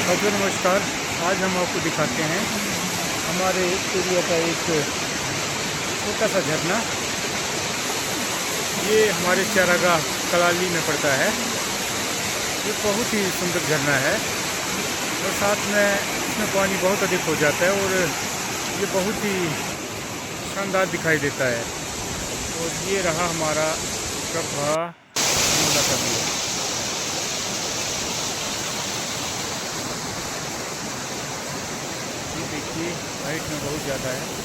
Hello नमस्कार। आज हम आपको दिखाते हैं हमारे एरिया का एक छोटा सा झरना। ये हमारे चारागाह कलाली में पड़ता है। ये बहुत ही सुंदर झरना है और साथ में इसमें पानी बहुत अधिक हो जाता है और ये बहुत ही शानदार दिखाई देता है। और ये रहा हमारा प्रभा नर्मदा का व्यू। ये देखिए हाइट में बहुत ज़्यादा है।